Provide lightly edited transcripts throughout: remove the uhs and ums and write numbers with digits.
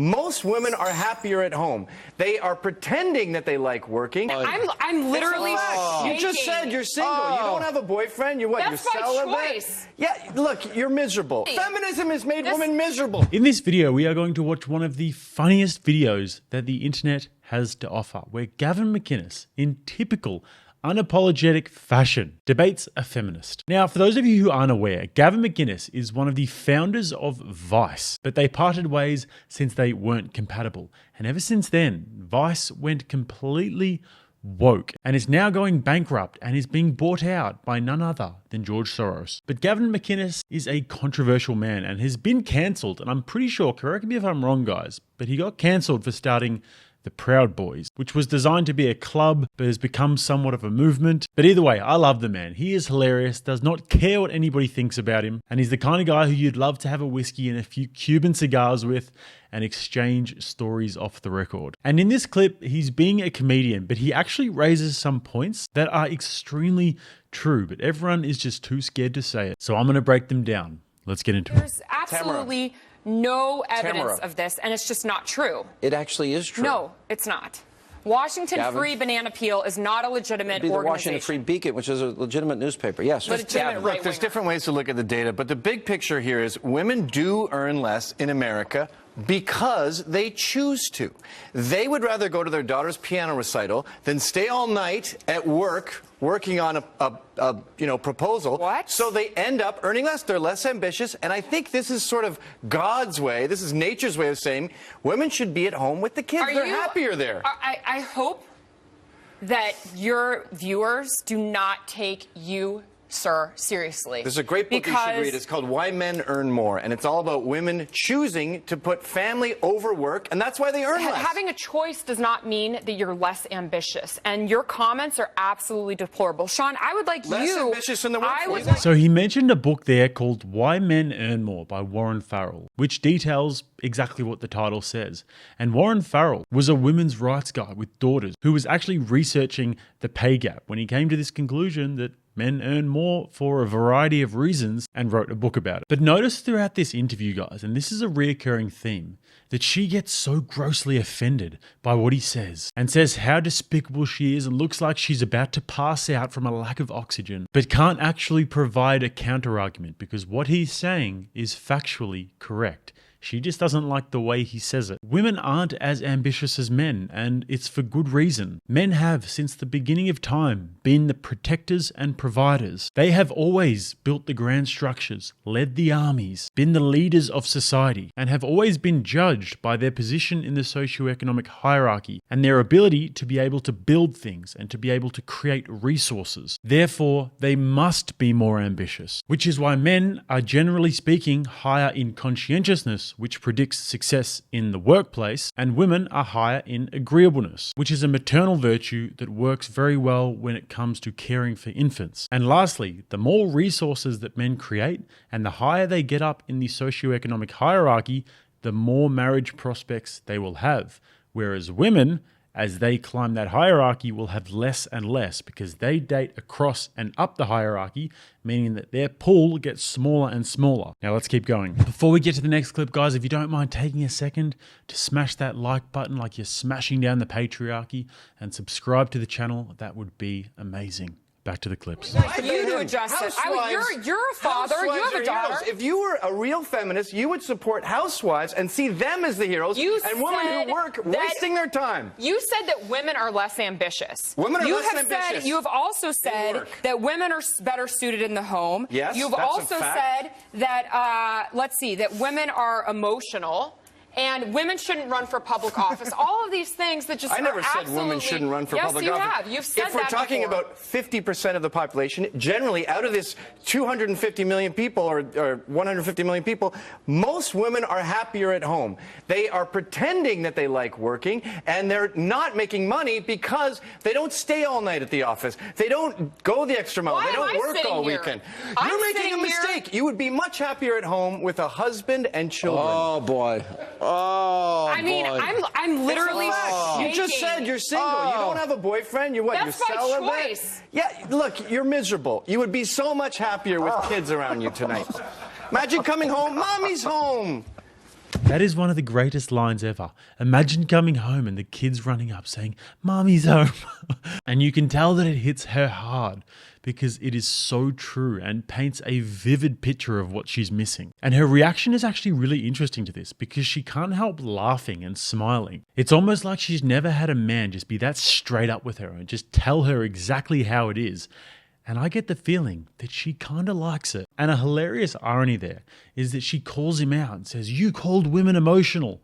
Most women are happier at home. They are pretending that they like working. I'm literally shaking. You just said you're single. You don't have a boyfriend. You're That's you're celibate. my choice. Yeah, look, you're miserable. Feminism has made women miserable. In this video, we are going to watch one of the funniest videos that the internet has to offer, where Gavin McInnes, in typical unapologetic fashion, debates a feminist. Now, for those of you who aren't aware, Gavin McInnes is one of the founders of Vice, but they parted ways since they weren't compatible. And ever since then, Vice went completely woke and is now going bankrupt and is being bought out by none other than George Soros. But Gavin McInnes is a controversial man and has been cancelled, and I'm pretty sure, correct me if I'm wrong guys, but he got cancelled for starting the Proud Boys, which was designed to be a club but has become somewhat of a movement. But either way, I love the man. He is hilarious, does not care what anybody thinks about him, and he's the kind of guy who you'd love to have a whiskey and a few Cuban cigars with and exchange stories off the record. And in this clip, he's being a comedian, but he actually raises some points that are extremely true, but everyone is just too scared to say it. So I'm going to break them down. Let's get into it. There's absolutely no evidence of this, and it's just not true. It actually is true. No, it's not. Washington Free Banana Peel is not a legitimate organization. The organization. Washington Free Beacon, which is a legitimate newspaper, yes. Look, there's different ways to look at the data, but the big picture here is women do earn less in America because they choose to. They would rather go to their daughter's piano recital than stay all night at work working on a proposal. What? So they end up earning less. They're less ambitious, and I think this is sort of God's way. This is nature's way of saying women should be at home with the kids. They're happier there. I hope that your viewers do not take you, sir, seriously. There's a great book you should read. It's called Why Men Earn More, and it's all about women choosing to put family over work, and that's why they earn less. Having a choice does not mean that you're less ambitious, and your comments are absolutely deplorable. Sean, I would like less ambitious in the workforce. So he mentioned a book there called Why Men Earn More by Warren Farrell, which details exactly what the title says. And Warren Farrell was a women's rights guy with daughters who was actually researching the pay gap when he came to this conclusion that men earn more for a variety of reasons and wrote a book about it. But notice throughout this interview, guys, and this is a reoccurring theme, that she gets so grossly offended by what he says and says how despicable she is and looks like she's about to pass out from a lack of oxygen, but can't actually provide a counter-argument because what he's saying is factually correct. She just doesn't like the way he says it. Women aren't as ambitious as men, and it's for good reason. Men have, since the beginning of time, been the protectors and providers. They have always built the grand structures, led the armies, been the leaders of society, and have always been judged by their position in the socioeconomic hierarchy and their ability to be able to build things and to be able to create resources. Therefore, they must be more ambitious, which is why men are, generally speaking, higher in conscientiousness, which predicts success in the workplace, and women are higher in agreeableness, which is a maternal virtue that works very well when it comes to caring for infants. And lastly, the more resources that men create and the higher they get up in the socioeconomic hierarchy, the more marriage prospects they will have. Whereas women, as they climb that hierarchy, will have less and less because they date across and up the hierarchy, meaning that their pool gets smaller and smaller. Now let's keep going. Before we get to the next clip, guys, if you don't mind taking a second to smash that like button like you're smashing down the patriarchy and subscribe to the channel, that would be amazing. Back to the clips. You to address it. You're a father. You have a daughter. Heroes. If you were a real feminist, you would support housewives and see them as the heroes and women who work wasting their time. You said that women are less ambitious. Women are less ambitious. You have also said that women are better suited in the home. Yes, You've also said that, that women are emotional. And women shouldn't run for public office. All of these things that just I never said women shouldn't run for public office. Yes, you have. You've said that If we're talking about 50% of the population, generally out of this 250 million people or 150 million people, most women are happier at home. They are pretending that they like working, and they're not making money because they don't stay all night at the office. They don't go the extra mile. They don't work all weekend. You're making a mistake. You would be much happier at home with a husband and children. Oh, boy. Oh, I mean, I'm literally shaking. You just said you're single. You don't have a boyfriend. You're That's you're celibate. my choice. Yeah, look, you're miserable. You would be so much happier with kids around you tonight. Imagine coming home, mommy's home. That is one of the greatest lines ever. Imagine coming home and the kids running up saying, "Mommy's home." And you can tell that it hits her hard because it is so true and paints a vivid picture of what she's missing. And her reaction is actually really interesting to this because she can't help laughing and smiling. It's almost like she's never had a man just be that straight up with her and just tell her exactly how it is. And I get the feeling that she kind of likes it. And a hilarious irony there is that she calls him out and says, "You called women emotional,"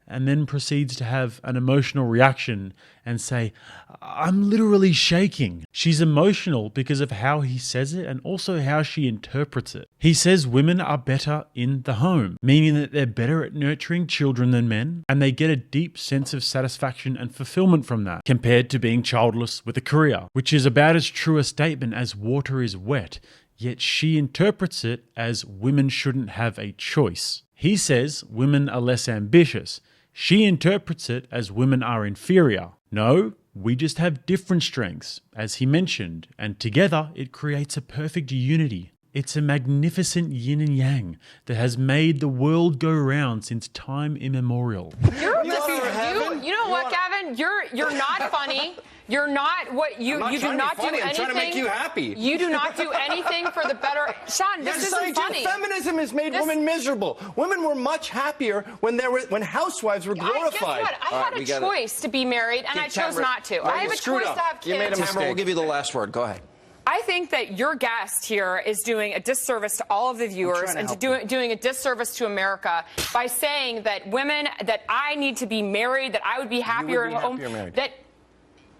and then proceeds to have an emotional reaction and say, "I'm literally shaking." She's emotional because of how he says it and also how she interprets it. He says women are better in the home, meaning that they're better at nurturing children than men, and they get a deep sense of satisfaction and fulfillment from that, compared to being childless with a career, which is about as true a statement as water is wet, yet she interprets it as women shouldn't have a choice. He says women are less ambitious. She interprets it as women are inferior. No, we just have different strengths, as he mentioned, and together it creates a perfect unity. It's a magnificent yin and yang that has made the world go round since time immemorial. You know what, Gavin? You're not funny. You're not what you do not do anything. I'm trying to make you happy. You do not do anything for the better. Sean, this isn't funny. Feminism has made women miserable. Women were much happier when housewives were glorified. Guess what? I had a choice to be married, and I chose not to. I have a choice to have kids. You made a mistake. We'll give you the last word. Go ahead. I think that your guest here is doing a disservice to all of the viewers and doing a disservice to America by saying that women, that I need to be married, that I would be happier at home. That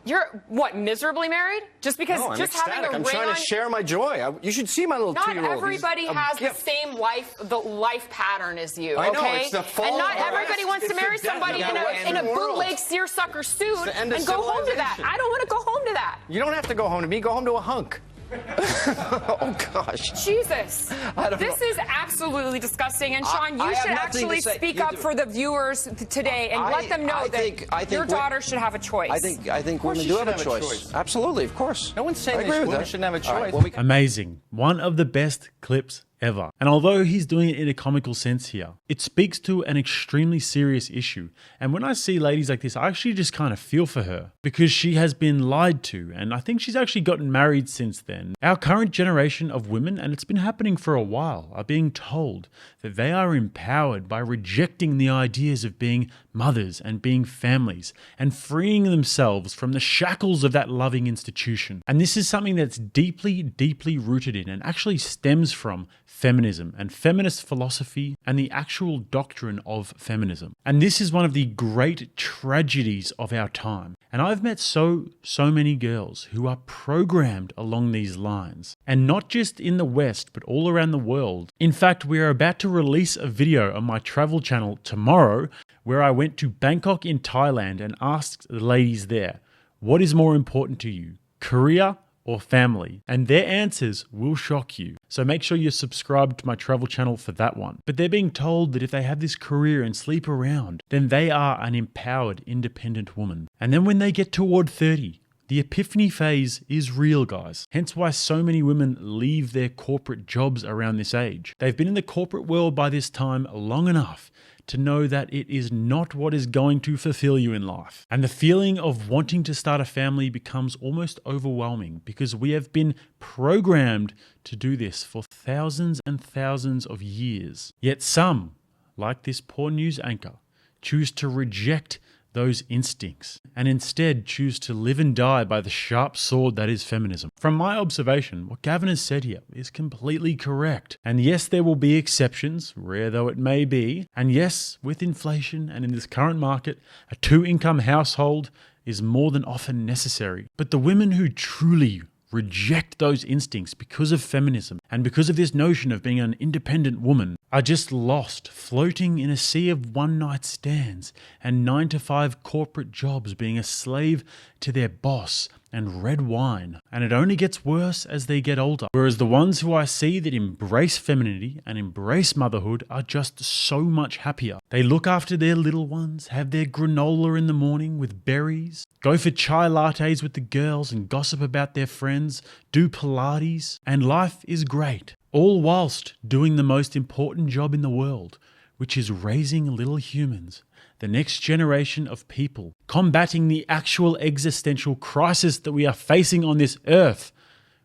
you're what, miserably married? Just because no, I'm just ecstatic. having a I'm ring trying on, to share my joy. You should see my little not 2-year-old. everybody has the same life pattern as you. I know, okay? it's the fall and not of everybody wants to marry somebody in a bootleg seersucker suit and go home to that. I don't want to go home to that. You don't have to go home to me. Go home to a hunk. Oh, gosh. Jesus. This is absolutely disgusting. And, Sean, you should actually speak up for the viewers today and let them know that your daughter should have a choice. I think women do have a choice. Absolutely, of course. No one's saying that women shouldn't have a choice. Right, Amazing. One of the best clips ever. And although he's doing it in a comical sense here, it speaks to an extremely serious issue. And when I see ladies like this, I actually just kind of feel for her because she has been lied to. And I think she's actually gotten married since then. Our current generation of women, and it's been happening for a while, are being told that they are empowered by rejecting the ideas of being mothers and being families and freeing themselves from the shackles of that loving institution. And this is something that's deeply, deeply rooted in and actually stems from feminism and feminist philosophy and the actual doctrine of feminism. And this is one of the great tragedies of our time. And I've met so many girls who are programmed along these lines. And not just in the West, but all around the world. In fact, we are about to release a video on my travel channel tomorrow where I went to Bangkok in Thailand and asked the ladies there, what is more important to you, career or family? And their answers will shock you. So make sure you're subscribed to my travel channel for that one. But they're being told that if they have this career and sleep around, then they are an empowered, independent woman. And then when they get toward 30, the epiphany phase is real, guys. Hence why so many women leave their corporate jobs around this age. They've been in the corporate world by this time long enough to know that it is not what is going to fulfill you in life. And the feeling of wanting to start a family becomes almost overwhelming because we have been programmed to do this for thousands and thousands of years. Yet some, like this poor news anchor, choose to reject those instincts and instead choose to live and die by the sharp sword that is feminism. From my observation, what Gavin has said here is completely correct. And yes, there will be exceptions, rare though it may be. And yes, with inflation and in this current market, a 2-income household is more than often necessary. But the women who truly reject those instincts because of feminism and because of this notion of being an independent woman are just lost, floating in a sea of one-night stands and 9-to-5 corporate jobs, being a slave to their boss and red wine. And it only gets worse as they get older. Whereas the ones who I see that embrace femininity and embrace motherhood are just so much happier. They look after their little ones, have their granola in the morning with berries, go for chai lattes with the girls and gossip about their friends, do Pilates, and life is great. All whilst doing the most important job in the world, which is raising little humans, the next generation of people, combating the actual existential crisis that we are facing on this earth,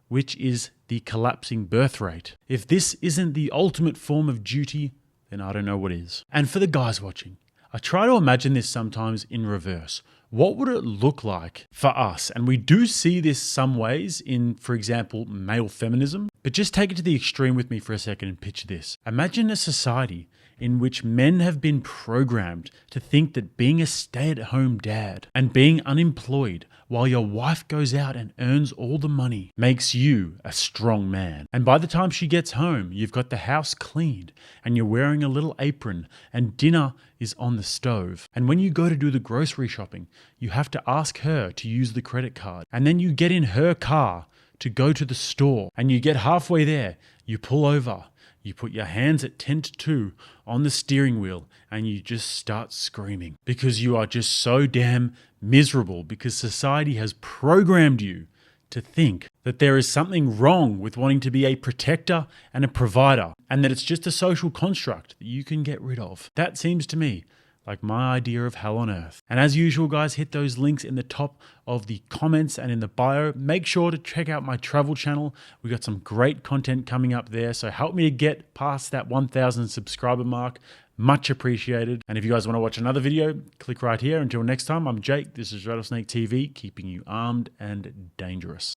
which is the collapsing birth rate. If this isn't the ultimate form of duty, then I don't know what is. And for the guys watching, I try to imagine this sometimes in reverse. What would it look like for us? And we do see this some ways in, for example, male feminism. But just take it to the extreme with me for a second and picture this. Imagine a society in which men have been programmed to think that being a stay-at-home dad and being unemployed while your wife goes out and earns all the money makes you a strong man. And by the time she gets home, you've got the house cleaned and you're wearing a little apron and dinner is on the stove. And when you go to do the grocery shopping, you have to ask her to use the credit card. And then you get in her car to go to the store and you get halfway there, you pull over, you put your hands at 10 to 2 on the steering wheel and you just start screaming because you are just so damn miserable because society has programmed you to think that there is something wrong with wanting to be a protector and a provider and that it's just a social construct that you can get rid of. That seems to me like my idea of hell on earth. And as usual, guys, hit those links in the top of the comments and in the bio. Make sure to check out my travel channel. We got some great content coming up there. So help me to get past that 1,000 subscriber mark. Much appreciated. And if you guys want to watch another video, click right here. Until next time, I'm Jake. This is Rattlesnake TV, keeping you armed and dangerous.